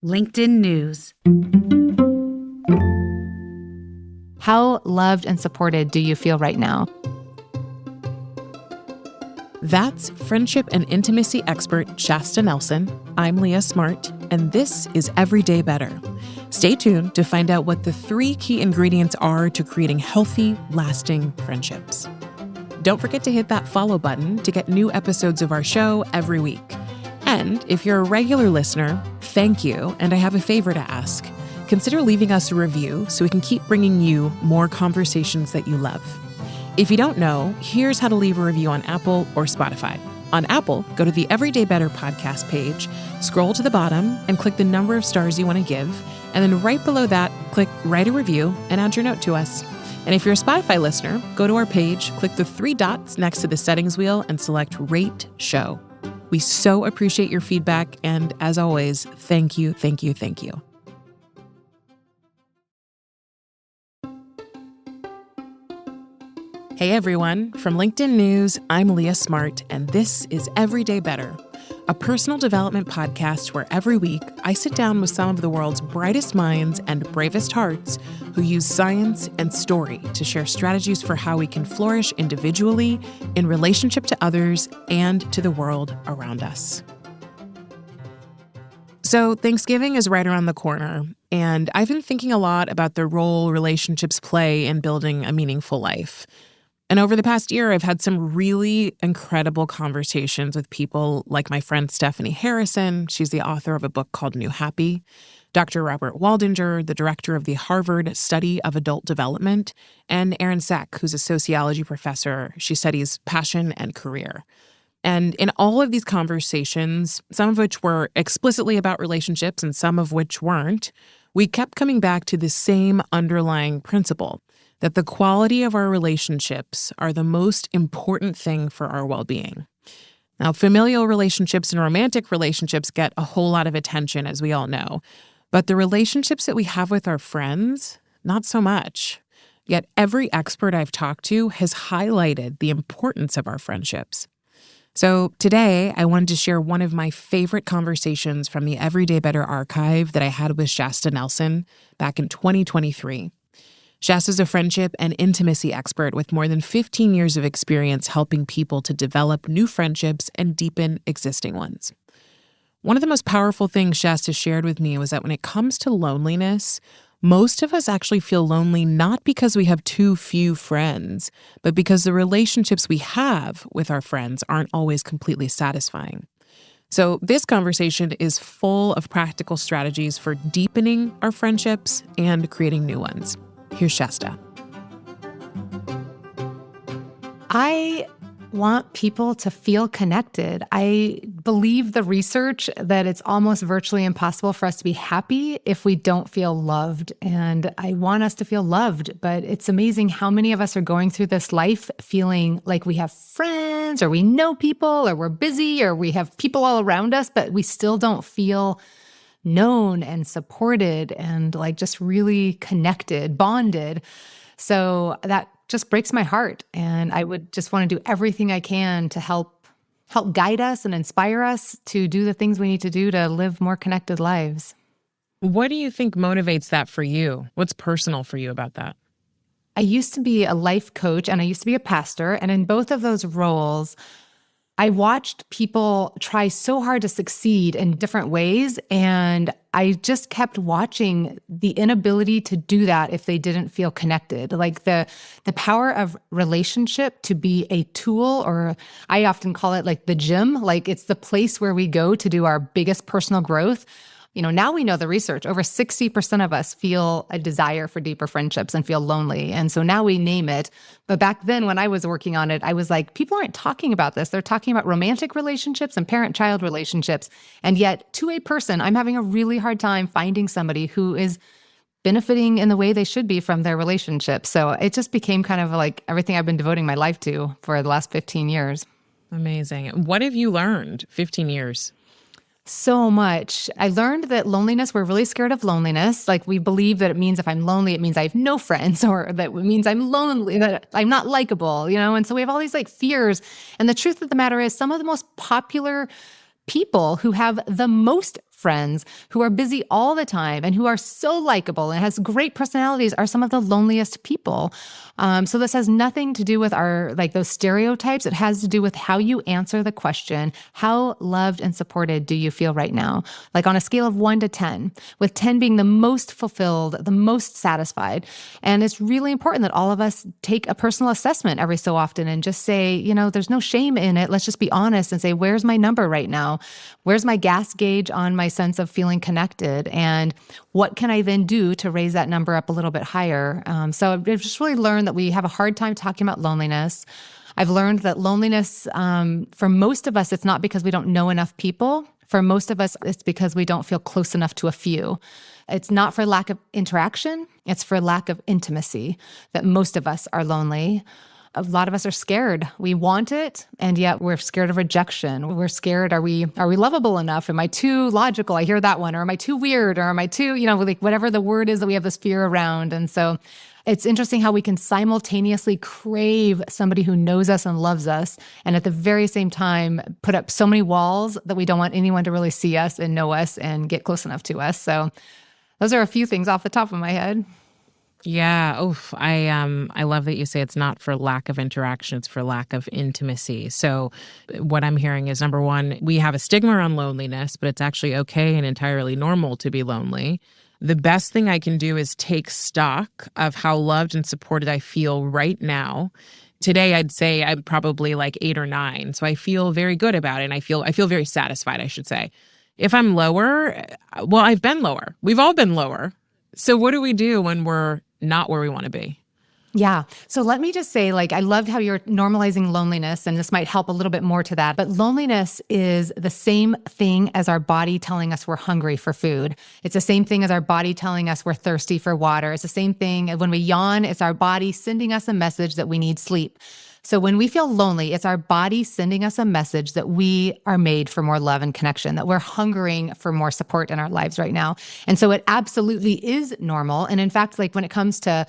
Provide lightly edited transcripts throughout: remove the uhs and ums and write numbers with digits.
LinkedIn News. How loved and supported do you feel right now? That's friendship and intimacy expert Shasta Nelson. I'm Leah Smart, and this is Everyday Better. Stay tuned to find out what the 3 key ingredients are to creating healthy, lasting friendships. Don't forget to hit that follow button to get new episodes of our show every week. And if you're a regular listener, thank you, and I have a favor to ask. Consider leaving us a review so we can keep bringing you more conversations that you love. If you don't know, here's how to leave a review on Apple or Spotify. On Apple, go to the Everyday Better podcast page, scroll to the bottom, and click the number of stars you want to give, and then right below that, click Write a Review and add your note to us. And if you're a Spotify listener, go to our page, click the 3 dots next to the settings wheel, and select Rate Show. We so appreciate your feedback, and as always, thank you, thank you, thank you. Hey everyone, from LinkedIn News, I'm Leah Smart, and this is Everyday Better, a personal development podcast where every week I sit down with some of the world's brightest minds and bravest hearts who use science and story to share strategies for how we can flourish individually, in relationship to others, and to the world around us. So Thanksgiving is right around the corner, and I've been thinking a lot about the role relationships play in building a meaningful life. And over the past year, I've had some really incredible conversations with people like my friend Stephanie Harrison. She's the author of a book called New Happy. Dr. Robert Waldinger, the director of the Harvard Study of Adult Development, and Erin Sack, who's a sociology professor. She studies passion and career. And in all of these conversations, some of which were explicitly about relationships and some of which weren't, we kept coming back to the same underlying principle, that the quality of our relationships are the most important thing for our well-being. Now, familial relationships and romantic relationships get a whole lot of attention, as we all know, but the relationships that we have with our friends, not so much. Yet every expert I've talked to has highlighted the importance of our friendships. So today, I wanted to share one of my favorite conversations from the Everyday Better archive that I had with Shasta Nelson back in 2023. Shasta's a friendship and intimacy expert with more than 15 years of experience helping people to develop new friendships and deepen existing ones. One of the most powerful things Shasta shared with me was that when it comes to loneliness, most of us actually feel lonely not because we have too few friends, but because the relationships we have with our friends aren't always completely satisfying. So this conversation is full of practical strategies for deepening our friendships and creating new ones. Here's Shasta. I want people to feel connected. I believe the research that it's almost virtually impossible for us to be happy if we don't feel loved. And I want us to feel loved, but it's amazing how many of us are going through this life feeling like we have friends or we know people or we're busy or we have people all around us, but we still don't feel known and supported and like just really connected, bonded. So that just breaks my heart. And I would just want to do everything I can to help guide us and inspire us to do the things we need to do to live more connected lives. What do you think motivates that for you? What's personal for you about that? I used to be a life coach and I used to be a pastor. And in both of those roles, I watched people try so hard to succeed in different ways, and I just kept watching the inability to do that if they didn't feel connected. Like the power of relationship to be a tool, or I often call it like the gym, like it's the place where we go to do our biggest personal growth. You know, now we know the research, over 60% of us feel a desire for deeper friendships and feel lonely. And so now we name it. But back then when I was working on it, I was like, people aren't talking about this. They're talking about romantic relationships and parent-child relationships. And yet to a person, I'm having a really hard time finding somebody who is benefiting in the way they should be from their relationship. So it just became kind of like everything I've been devoting my life to for the last 15 years. Amazing. What have you learned 15 years? So much. I learned that loneliness, we're really scared of loneliness. Like we believe that it means if I'm lonely, it means I have no friends, or that it means I'm lonely, that I'm not likable, you know? And so we have all these like fears. And the truth of the matter is some of the most popular people who have the most friends who are busy all the time and who are so likable and has great personalities are some of the loneliest people. So this has nothing to do with those stereotypes. It has to do with how you answer the question, how loved and supported do you feel right now? Like on a scale of 1 to 10, with 10 being the most fulfilled, the most satisfied. And it's really important that all of us take a personal assessment every so often and just say, there's no shame in it. Let's just be honest and say, where's my number right now? Where's my gas gauge on my sense of feeling connected? And what can I then do to raise that number up a little bit higher? So I've just really learned that we have a hard time talking about loneliness. I've learned that loneliness, for most of us, it's not because we don't know enough people. For most of us, it's because we don't feel close enough to a few. It's not for lack of interaction. It's for lack of intimacy that most of us are lonely. A lot of us are scared. We want it, and yet we're scared of rejection. We're scared. Are we lovable enough? Am I too logical? I hear that one. Or am I too weird? Or am I too, whatever the word is that we have this fear around. And so it's interesting how we can simultaneously crave somebody who knows us and loves us, and at the very same time put up so many walls that we don't want anyone to really see us and know us and get close enough to us. So those are a few things off the top of my head. Yeah. Oof. I love that you say it's not for lack of interaction, it's for lack of intimacy. So what I'm hearing is, number one, we have a stigma around loneliness, but it's actually okay and entirely normal to be lonely. The best thing I can do is take stock of how loved and supported I feel right now. Today, I'd say I'm probably like 8 or 9. So I feel very good about it. And I feel very satisfied, I should say. If I'm lower, well, I've been lower. We've all been lower. So what do we do when we're not where we want to be? Yeah. So let me just say, I loved how you're normalizing loneliness, and this might help a little bit more to that. But loneliness is the same thing as our body telling us we're hungry for food. It's the same thing as our body telling us we're thirsty for water. It's the same thing when we yawn, it's our body sending us a message that we need sleep. So when we feel lonely, it's our body sending us a message that we are made for more love and connection, that we're hungering for more support in our lives right now. And so it absolutely is normal. And in fact, when it comes to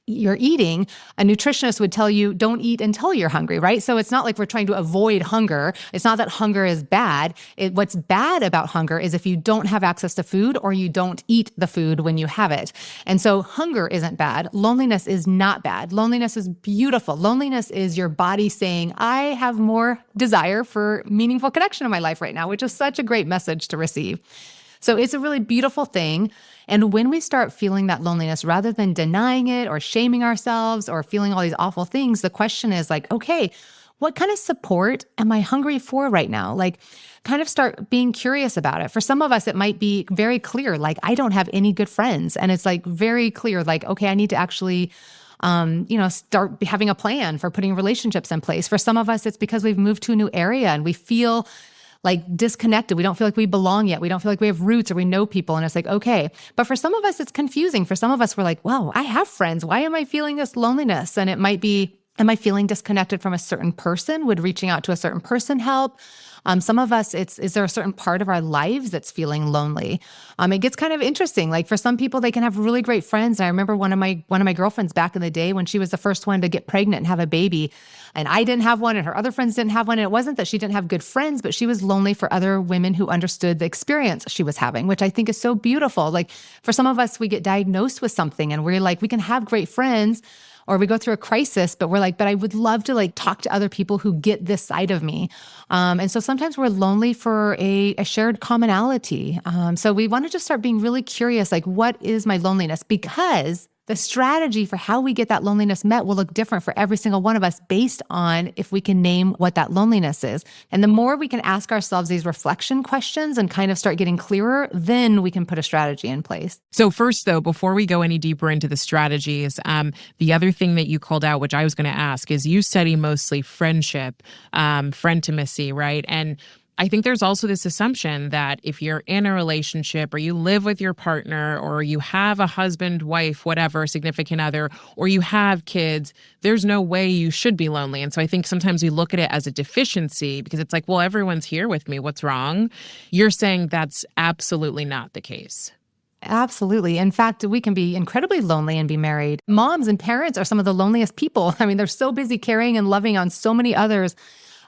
your eating, a nutritionist would tell you, don't eat until you're hungry, right? So it's not like we're trying to avoid hunger. It's not that hunger is bad. What's bad about hunger is if you don't have access to food or you don't eat the food when you have it. And so hunger isn't bad. Loneliness is not bad. Loneliness is beautiful. Loneliness is your body saying, I have more desire for meaningful connection in my life right now, which is such a great message to receive. So it's a really beautiful thing. And when we start feeling that loneliness, rather than denying it or shaming ourselves or feeling all these awful things, the question is okay, what kind of support am I hungry for right now? Kind of start being curious about it. For some of us, it might be very clear, I don't have any good friends. And it's very clear, okay, I need to actually start having a plan for putting relationships in place. For some of us, it's because we've moved to a new area and we feel disconnected. We don't feel like we belong yet. We don't feel like we have roots or we know people. And it's okay. But for some of us, it's confusing. For some of us, we're wow, I have friends. Why am I feeling this loneliness? And it might be, am I feeling disconnected from a certain person? Would reaching out to a certain person help? Some of us, is there a certain part of our lives that's feeling lonely? It gets kind of interesting. For some people, they can have really great friends. And I remember one of my girlfriends back in the day when she was the first one to get pregnant and have a baby. And I didn't have one and her other friends didn't have one. And it wasn't that she didn't have good friends, but she was lonely for other women who understood the experience she was having, which I think is so beautiful. For some of us, we get diagnosed with something and we're we can have great friends, or we go through a crisis, but we're but I would love to talk to other people who get this side of me. And so sometimes we're lonely for a shared commonality. So we want to just start being really curious, what is my loneliness? Because the strategy for how we get that loneliness met will look different for every single one of us based on if we can name what that loneliness is. And the more we can ask ourselves these reflection questions and kind of start getting clearer, then we can put a strategy in place. So first, though, before we go any deeper into the strategies, the other thing that you called out, which I was going to ask, is you study mostly friendship, friendimacy, right? And I think there's also this assumption that if you're in a relationship or you live with your partner or you have a husband, wife, whatever, significant other, or you have kids, there's no way you should be lonely. And so I think sometimes we look at it as a deficiency because it's well, everyone's here with me. What's wrong? You're saying that's absolutely not the case. Absolutely. In fact, we can be incredibly lonely and be married. Moms and parents are some of the loneliest people. I mean, they're so busy caring and loving on so many others.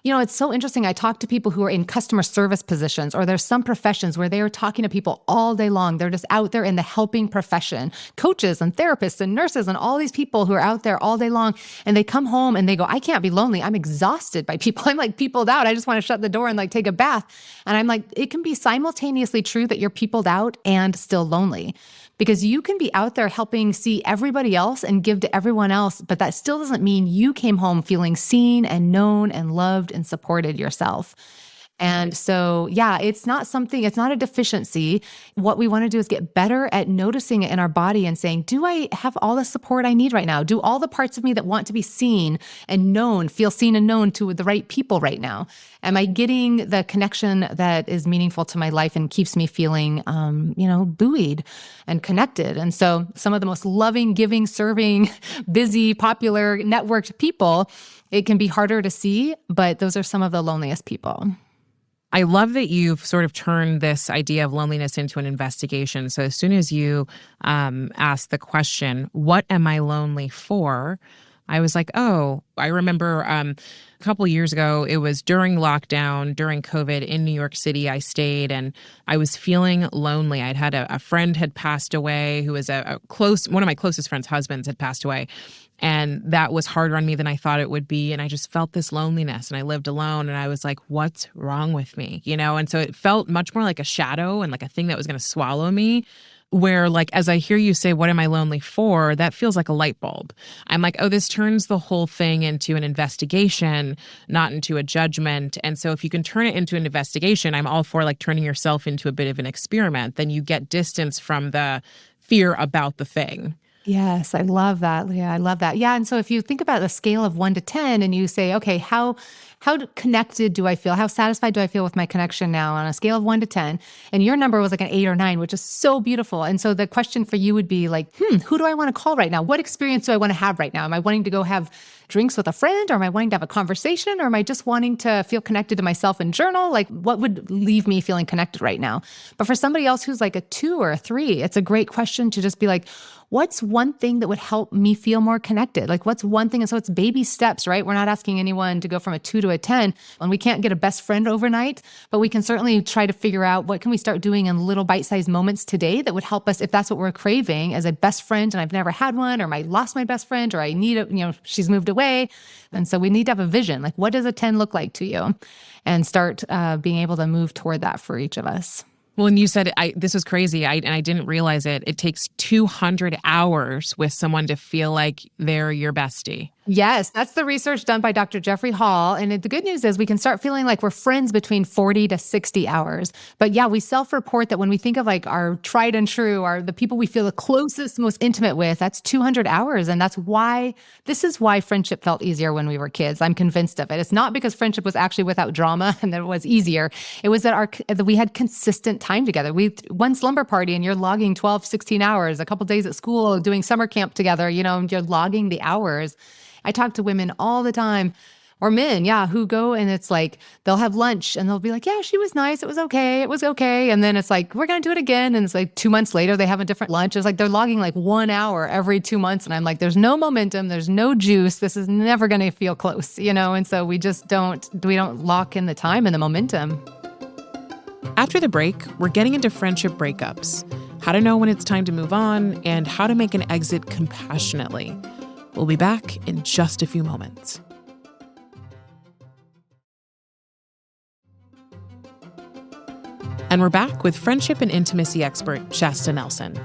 It's so interesting. I talk to people who are in customer service positions, or there's some professions where they are talking to people all day long. They're just out there in the helping profession, coaches and therapists and nurses and all these people who are out there all day long. And they come home and they go, I can't be lonely. I'm exhausted by people. I'm like peopled out. I just want to shut the door and like take a bath. And I'm like, it can be simultaneously true that you're peopled out and still lonely. Because you can be out there helping see everybody else and give to everyone else, but that still doesn't mean you came home feeling seen and known and loved and supported yourself. And so, yeah, it's not a deficiency. What we want to do is get better at noticing it in our body and saying, do I have all the support I need right now? Do all the parts of me that want to be seen and known feel seen and known to the right people right now? Am I getting the connection that is meaningful to my life and keeps me feeling, buoyed and connected? And so some of the most loving, giving, serving, busy, popular, networked people, it can be harder to see, but those are some of the loneliest people. I love that you've sort of turned this idea of loneliness into an investigation. So as soon as you asked the question, what am I lonely for? I was like, oh, I remember a couple of years ago, it was during lockdown, during COVID in New York City, I stayed and I was feeling lonely. I'd had a friend had passed away who was one of my closest friend's husbands had passed away. And that was harder on me than I thought it would be. And I just felt this loneliness and I lived alone and I was like, what's wrong with me? And so it felt much more like a shadow and like a thing that was going to swallow me. Where like, as I hear you say, what am I lonely for? That feels like a light bulb. I'm like, oh, this turns the whole thing into an investigation, not into a judgment. And so if you can turn it into an investigation, I'm all for like turning yourself into a bit of an experiment. Then you get distance from the fear about the thing. Yes, I love that, Leah. I love that. Yeah. And so if you think about the scale of 1 to 10 and you say, okay, how connected do I feel? How satisfied do I feel with my connection now on a scale of 1 to 10? And your number was like an 8 or 9, which is so beautiful. And so the question for you would be like, who do I want to call right now? What experience do I want to have right now? Am I wanting to go have drinks with a friend, or am I wanting to have a conversation, or am I just wanting to feel connected to myself and journal? Like, what would leave me feeling connected right now? But for somebody else who's like a 2 or a 3, it's a great question to just be like, what's one thing that would help me feel more connected? Like, what's one thing? And so it's baby steps, right? We're not asking anyone to go from a 2 to a 10, and we can't get a best friend overnight, but we can certainly try to figure out what can we start doing in little bite-sized moments today that would help us, if that's what we're craving as a best friend, and I've never had one, or I lost my best friend, or I need she's moved away. And so we need to have a vision. Like, what does a 10 look like to you? And start being able to move toward that for each of us. Well, and you said, this was crazy, and I didn't realize it. It takes 200 hours with someone to feel like they're your bestie. Yes, that's the research done by Dr. Jeffrey Hall. And the good news is we can start feeling like we're friends between 40 to 60 hours. But yeah, we self-report that when we think of like our tried and true, the people we feel the closest, most intimate with, that's 200 hours. And this is why friendship felt easier when we were kids. I'm convinced of it. It's not because friendship was actually without drama and that it was easier. It was that we had consistent time together. One slumber party and you're logging 12, 16 hours, a couple days at school doing summer camp together, and you're logging the hours. I talk to women all the time, or men, who go and it's like, they'll have lunch and they'll be like, yeah, she was nice. It was okay. And then it's like, we're going to do it again. And it's like 2 months later, they have a different lunch. It's like, they're logging like 1 hour every 2 months. And I'm like, there's no momentum. There's no juice. This is never going to feel close, And so we don't lock in the time and the momentum. After the break, we're getting into friendship breakups, how to know when it's time to move on, and how to make an exit compassionately. We'll be back in just a few moments. And we're back with friendship and intimacy expert Shasta Nelson.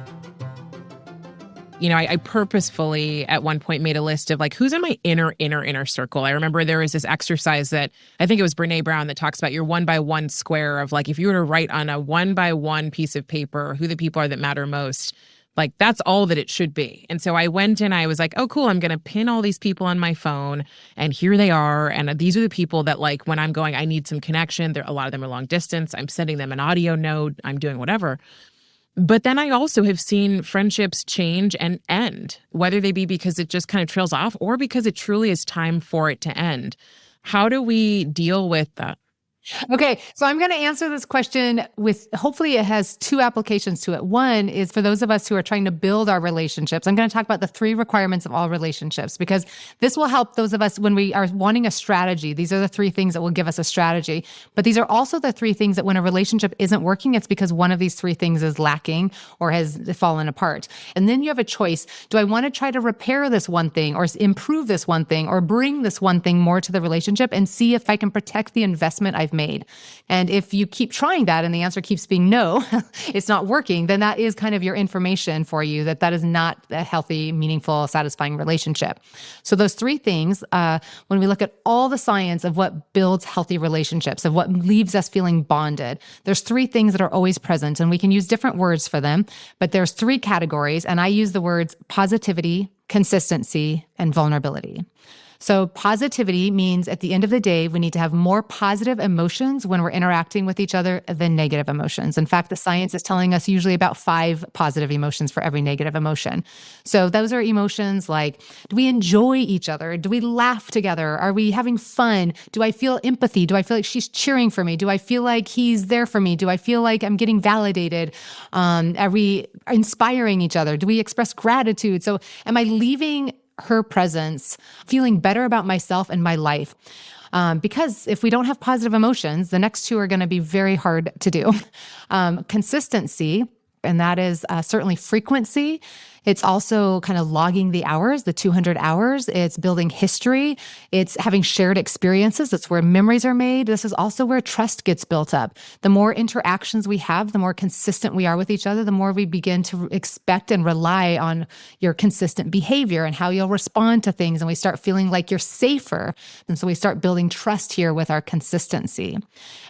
I purposefully at one point made a list of like, who's in my inner circle. I remember there was this exercise that I think it was Brene Brown that talks about your 1 by 1 square of like, if you were to write on a 1 by 1 piece of paper who the people are that matter most, like that's all that it should be. And so I went and I was like, oh, cool, I'm going to pin all these people on my phone and here they are. And these are the people that like, when I'm going, I need some connection. A lot of them are long distance. I'm sending them an audio note. I'm doing whatever. But then I also have seen friendships change and end, whether they be because it just kind of trails off or because it truly is time for it to end. How do we deal with that? Okay, so I'm going to answer this question with hopefully it has two applications to it. One is for those of us who are trying to build our relationships. I'm going to talk about the 3 requirements of all relationships because this will help those of us when we are wanting a strategy. These are the 3 things that will give us a strategy. But these are also the 3 things that when a relationship isn't working, it's because one of these 3 things is lacking or has fallen apart. And then you have a choice. Do I want to try to repair this one thing or improve this one thing or bring this one thing more to the relationship and see if I can protect the investment I've made? And if you keep trying that and the answer keeps being no, it's not working, then that is kind of your information for you that that is not a healthy, meaningful, satisfying relationship. So those 3 things, when we look at all the science of what builds healthy relationships, of what leaves us feeling bonded, there's 3 things that are always present, and we can use different words for them, but there's 3 categories, and I use the words positivity, consistency, and vulnerability. So positivity means at the end of the day, we need to have more positive emotions when we're interacting with each other than negative emotions. In fact, the science is telling us usually about 5 positive emotions for every negative emotion. So those are emotions like, do we enjoy each other? Do we laugh together? Are we having fun? Do I feel empathy? Do I feel like she's cheering for me? Do I feel like he's there for me? Do I feel like I'm getting validated? Are we inspiring each other? Do we express gratitude? So am I leaving her presence, feeling better about myself and my life? Because if we don't have positive emotions, the next 2 are going to be very hard to do. Consistency, and that is certainly frequency. It's also kind of logging the hours, the 200 hours. It's building history. It's having shared experiences. That's where memories are made. This is also where trust gets built up. The more interactions we have, the more consistent we are with each other, the more we begin to expect and rely on your consistent behavior and how you'll respond to things. And we start feeling like you're safer. And so we start building trust here with our consistency.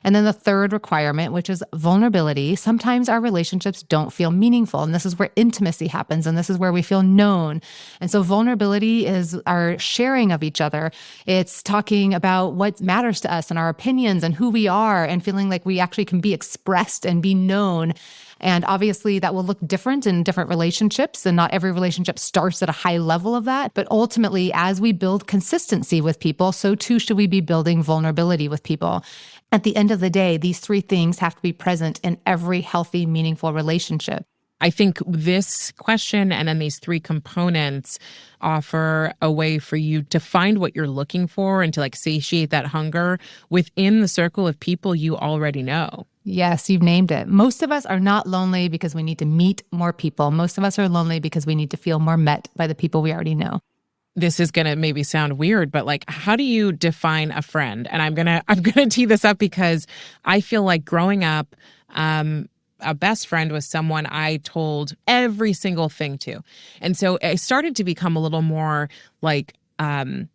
And then the 3rd requirement, which is vulnerability. Sometimes our relationships don't feel meaningful. And this is where intimacy happens. And this is where we feel known. And so vulnerability is our sharing of each other. It's talking about what matters to us and our opinions and who we are and feeling like we actually can be expressed and be known. And obviously that will look different in different relationships, and not every relationship starts at a high level of that. But ultimately, as we build consistency with people, so too should we be building vulnerability with people. At the end of the day, these 3 things have to be present in every healthy, meaningful relationship. I think this question and then these 3 components offer a way for you to find what you're looking for and to like satiate that hunger within the circle of people you already know. Yes, you've named it. Most of us are not lonely because we need to meet more people. Most of us are lonely because we need to feel more met by the people we already know. This is going to maybe sound weird, but like, how do you define a friend? And I'm going to tee this up because I feel like growing up, a best friend was someone I told every single thing to. And so I started to become a little more like, I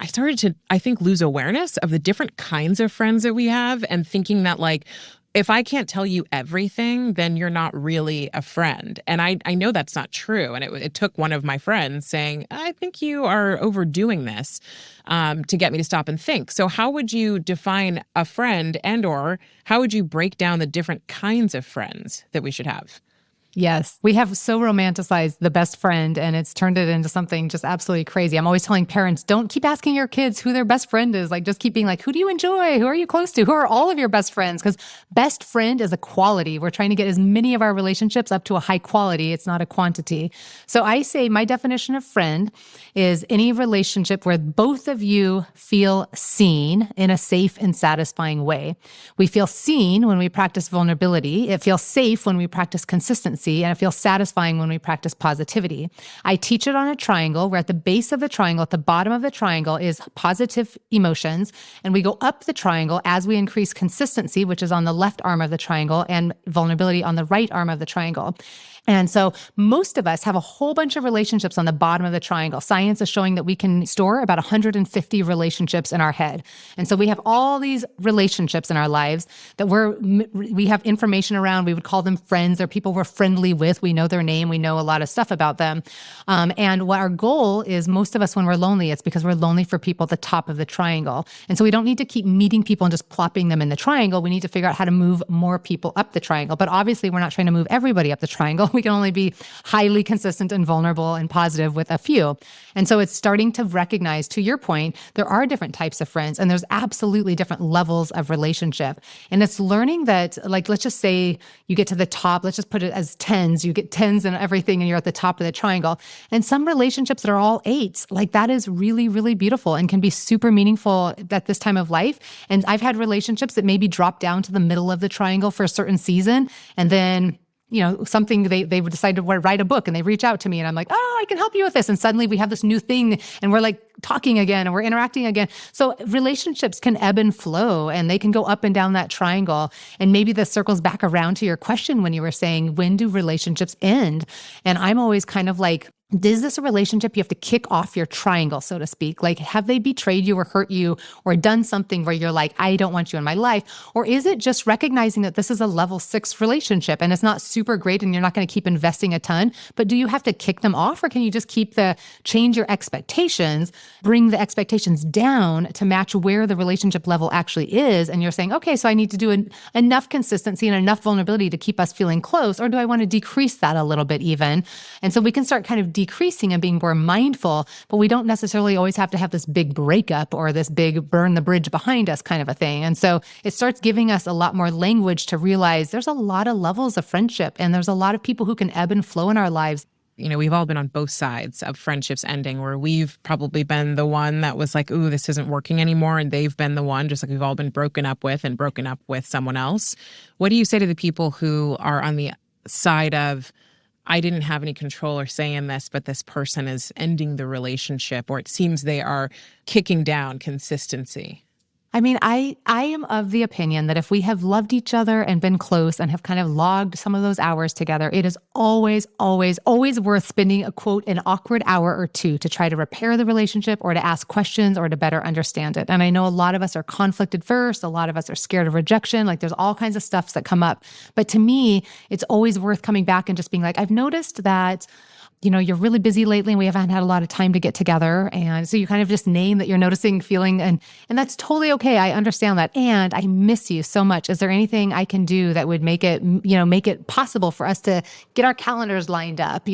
started to, I think, lose awareness of the different kinds of friends that we have and thinking that like, if I can't tell you everything, then you're not really a friend. And I know that's not true. And it took one of my friends saying, I think you are overdoing this, to get me to stop and think. So how would you define a friend, and or how would you break down the different kinds of friends that we should have? Yes. We have so romanticized the best friend, and it's turned it into something just absolutely crazy. I'm always telling parents, don't keep asking your kids who their best friend is. Like, just keep being like, who do you enjoy? Who are you close to? Who are all of your best friends? Because best friend is a quality. We're trying to get as many of our relationships up to a high quality. It's not a quantity. So I say my definition of friend is any relationship where both of you feel seen in a safe and satisfying way. We feel seen when we practice vulnerability. It feels safe when we practice consistency. And it feels satisfying when we practice positivity. I teach it on a triangle where at the base of the triangle, at the bottom of the triangle is positive emotions. And we go up the triangle as we increase consistency, which is on the left arm of the triangle, and vulnerability on the right arm of the triangle. And so most of us have a whole bunch of relationships on the bottom of the triangle. Science is showing that we can store about 150 relationships in our head. And so we have all these relationships in our lives that we have information around. We would call them friends or people we're friendly with. We know their name. We know a lot of stuff about them. And what our goal is, most of us when we're lonely, it's because we're lonely for people at the top of the triangle. And so we don't need to keep meeting people and just plopping them in the triangle. We need to figure out how to move more people up the triangle. But obviously we're not trying to move everybody up the triangle. we can only be highly consistent and vulnerable and positive with a few. And so it's starting to recognize, to your point, there are different types of friends and there's absolutely different levels of relationship. And it's learning that, like, let's just say you get to the top, let's just put it as tens, you get tens and everything and you're at the top of the triangle. And some relationships that are all eights, like that is really, really beautiful and can be super meaningful at this time of life. And I've had relationships that maybe drop down to the middle of the triangle for a certain season. And then something they would decide to write a book and they reach out to me and I'm like, oh, I can help you with this. And suddenly we have this new thing and we're like talking again and we're interacting again. So relationships can ebb and flow and they can go up and down that triangle. And maybe this circles back around to your question when you were saying, when do relationships end? And I'm always kind of like, is this a relationship you have to kick off your triangle, so to speak? Like, have they betrayed you or hurt you or done something where you're like, I don't want you in my life? Or is it just recognizing that this is a level 6 relationship and it's not super great and you're not going to keep investing a ton, but do you have to kick them off or can you just change your expectations, bring the expectations down to match where the relationship level actually is? And you're saying, okay, so I need to do enough consistency and enough vulnerability to keep us feeling close, or do I want to decrease that a little bit even? And so we can start kind of decreasing and being more mindful, but we don't necessarily always have to have this big breakup or this big burn the bridge behind us kind of a thing. And so it starts giving us a lot more language to realize there's a lot of levels of friendship and there's a lot of people who can ebb and flow in our lives. We've all been on both sides of friendships ending where we've probably been the one that was like, ooh, this isn't working anymore. And they've been the one, just like we've all been broken up with someone else. What do you say to the people who are on the side of, I didn't have any control or say in this, but this person is ending the relationship, or it seems they are kicking down consistency? I mean, I am of the opinion that if we have loved each other and been close and have kind of logged some of those hours together, it is always, always, always worth spending a quote, an awkward hour or two to try to repair the relationship or to ask questions or to better understand it. And I know a lot of us are conflict adverse. A lot of us are scared of rejection. Like there's all kinds of stuff that come up. But to me, it's always worth coming back and just being like, I've noticed that you're really busy lately and we haven't had a lot of time to get together. And so you kind of just name that you're noticing, feeling, and that's totally okay. I understand that. And I miss you so much. Is there anything I can do that would make it possible for us to get our calendars lined up,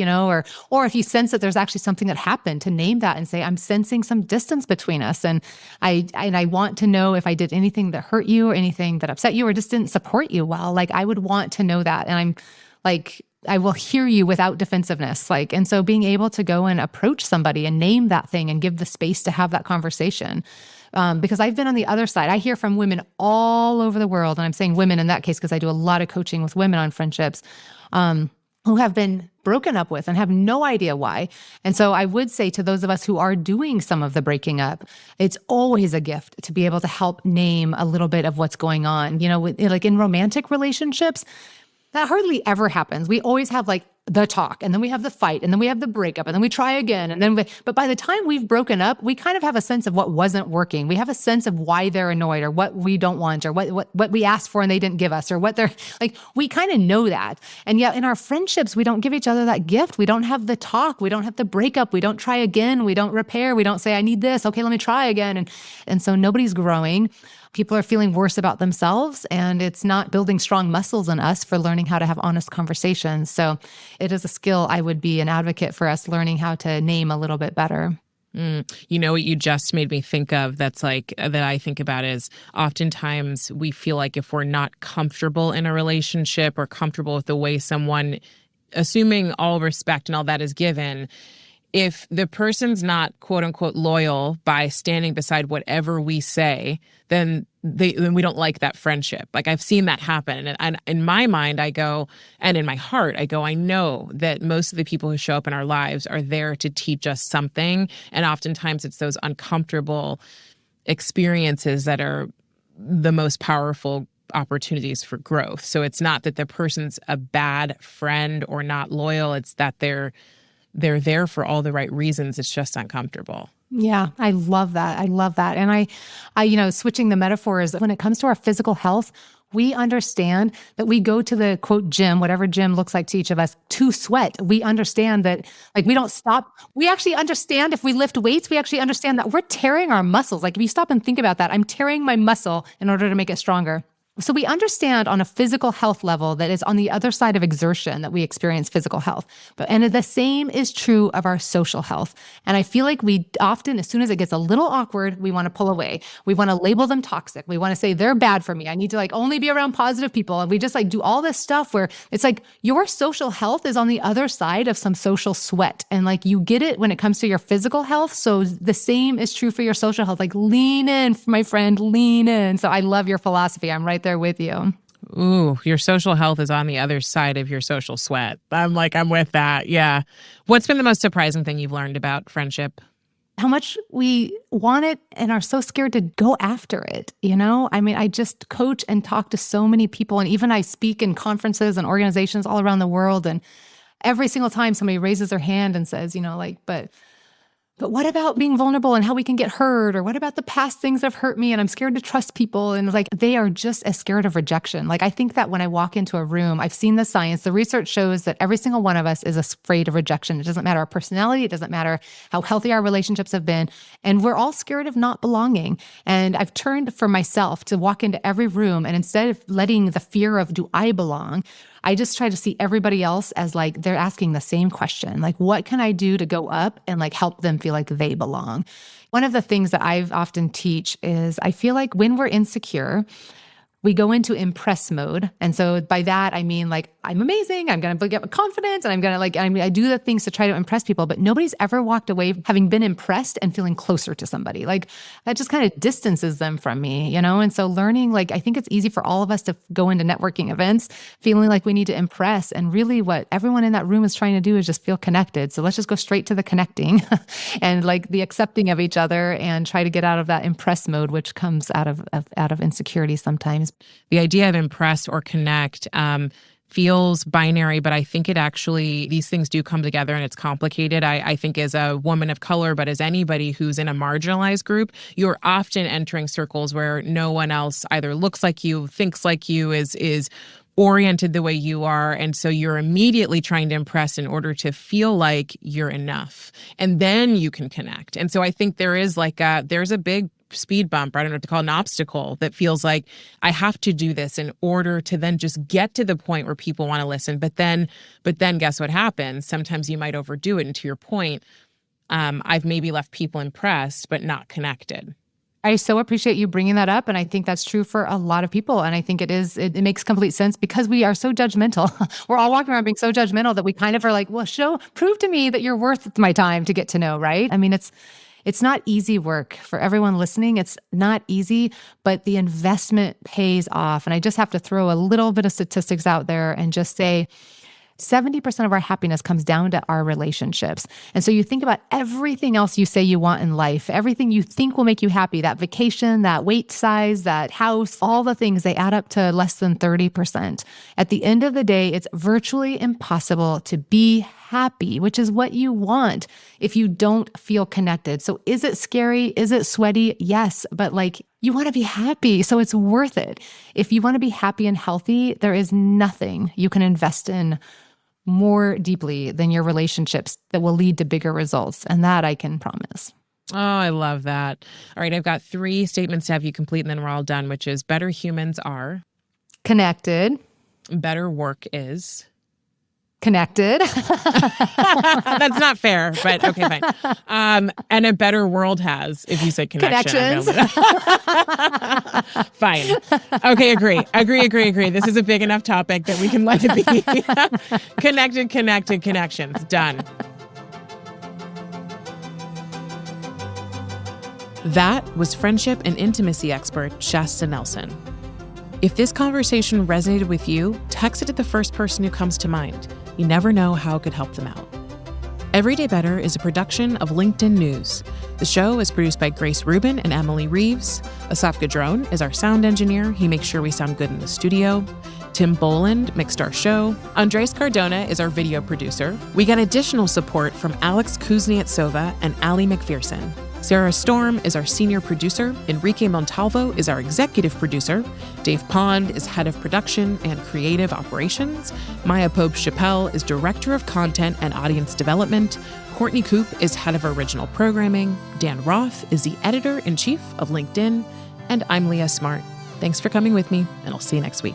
or if you sense that there's actually something that happened, to name that and say, I'm sensing some distance between us. And I want to know if I did anything that hurt you or anything that upset you or just didn't support you well. Like I would want to know that. And I'm like, I will hear you without defensiveness. And so being able to go and approach somebody and name that thing and give the space to have that conversation. Because I've been on the other side. I hear from women all over the world, and I'm saying women in that case because I do a lot of coaching with women on friendships, who have been broken up with and have no idea why. And so I would say to those of us who are doing some of the breaking up, it's always a gift to be able to help name a little bit of what's going on. Like in romantic relationships, that hardly ever happens. We always have like the talk, and then we have the fight, and then we have the breakup, and then we try again. But by the time we've broken up, we kind of have a sense of what wasn't working. We have a sense of why they're annoyed or what we don't want or what we asked for and they didn't give us or what they're like. We kind of know that. And yet in our friendships, we don't give each other that gift. We don't have the talk. We don't have the breakup. We don't try again. We don't repair. We don't say, I need this. Okay, let me try again. And so nobody's growing. People are feeling worse about themselves, and it's not building strong muscles in us for learning how to have honest conversations. So it is a skill I would be an advocate for us learning how to name a little bit better. What you just made me think of that I think about is oftentimes we feel like if we're not comfortable in a relationship or comfortable with the way someone, assuming all respect and all that is given, if the person's not quote unquote loyal by standing beside whatever we say, then we don't like that friendship. Like I've seen that happen. And in my mind, I go, and in my heart, I go, I know that most of the people who show up in our lives are there to teach us something. And oftentimes it's those uncomfortable experiences that are the most powerful opportunities for growth. So it's not that the person's a bad friend or not loyal. It's that they're there for all the right reasons. It's just uncomfortable. Yeah, I love that. I love that. And I switching the metaphors, when it comes to our physical health, we understand that we go to the quote gym, whatever gym looks like to each of us, to sweat. We understand that we don't stop. We actually understand if we lift weights, we actually understand that we're tearing our muscles. Like if you stop and think about that, I'm tearing my muscle in order to make it stronger. So we understand on a physical health level that is on the other side of exertion that we experience physical health. And the same is true of our social health. And I feel like we often, as soon as it gets a little awkward, we want to pull away. We want to label them toxic. We want to say they're bad for me. I need to only be around positive people. And we just do all this stuff where it's your social health is on the other side of some social sweat. And you get it when it comes to your physical health. So the same is true for your social health. Lean in, my friend, lean in. So I love your philosophy. I'm right there with you. Ooh, your social health is on the other side of your social sweat. I'm with that. Yeah. What's been the most surprising thing you've learned about friendship? How much we want it and are so scared to go after it, I just coach and talk to so many people. And even I speak in conferences and organizations all around the world. And every single time somebody raises their hand and says, but what about being vulnerable and how we can get hurt? Or what about the past things that have hurt me and I'm scared to trust people? And they are just as scared of rejection. I think that when I walk into a room, I've seen the science, the research shows that every single one of us is afraid of rejection. It doesn't matter our personality. It doesn't matter how healthy our relationships have been. And we're all scared of not belonging. And I've turned for myself to walk into every room. And instead of letting the fear of, do I belong? I just try to see everybody else as they're asking the same question. What can I do to go up and help them feel like they belong? One of the things that I've often teach is I feel like when we're insecure, we go into impress mode. And so by that, I mean, I'm amazing. I'm going to get confidence and I'm going to I do the things to try to impress people, but nobody's ever walked away having been impressed and feeling closer to somebody. That just kind of distances them from me, And so learning, I think it's easy for all of us to go into networking events feeling like we need to impress. And really what everyone in that room is trying to do is just feel connected. So let's just go straight to the connecting and the accepting of each other and try to get out of that impress mode, which comes out of insecurity sometimes. The idea of impress or connect feels binary, but I think these things do come together and it's complicated. I think as a woman of color, but as anybody who's in a marginalized group, you're often entering circles where no one else either looks like you, thinks like you, is oriented the way you are. And so you're immediately trying to impress in order to feel like you're enough. And then you can connect. And so I think there is there's a big speed bump, I don't know what to call it, an obstacle that feels like I have to do this in order to then just get to the point where people want to listen. But then guess what happens? Sometimes you might overdo it. And to your point, I've maybe left people impressed, but not connected. I so appreciate you bringing that up. And I think that's true for a lot of people. And I think it makes complete sense because we are so judgmental. We're all walking around being so judgmental that we kind of are well, prove to me that you're worth my time to get to know, right? I mean, it's not easy work for everyone listening. It's not easy, but the investment pays off. And I just have to throw a little bit of statistics out there and just say 70% of our happiness comes down to our relationships. And so you think about everything else you say you want in life, everything you think will make you happy, that vacation, that weight size, that house, all the things, they add up to less than 30%. At the end of the day, it's virtually impossible to be happy, which is what you want, if you don't feel connected. So is it scary? Is it sweaty? Yes, but you want to be happy, so it's worth it. If you want to be happy and healthy, there is nothing you can invest in more deeply than your relationships that will lead to bigger results. And that I can promise. Oh, I love that. All right, I've got 3 statements to have you complete and then we're all done, which is better humans are connected. Better work is connected. That's not fair, but okay, fine. And a better world has, if you say connection. Connections. Fine. Okay, agree. This is a big enough topic that we can let it be. Connected, connections. Done. That was friendship and intimacy expert Shasta Nelson. If this conversation resonated with you, text it to the first person who comes to mind. You never know how it could help them out. Everyday Better is a production of LinkedIn News. The show is produced by Grace Rubin and Emily Reeves. Asaf Gadron is our sound engineer. He makes sure we sound good in the studio. Tim Boland mixed our show. Andres Cardona is our video producer. We got additional support from Alex Kuznietsova and Ali McPherson. Sarah Storm is our senior producer. Enrique Montalvo is our executive producer. Dave Pond is head of production and creative operations. Maya Pope Chappelle is director of content and audience development. Courtney Coop is head of original programming. Dan Roth is the editor-in-chief of LinkedIn. And I'm Leah Smart. Thanks for coming with me, and I'll see you next week.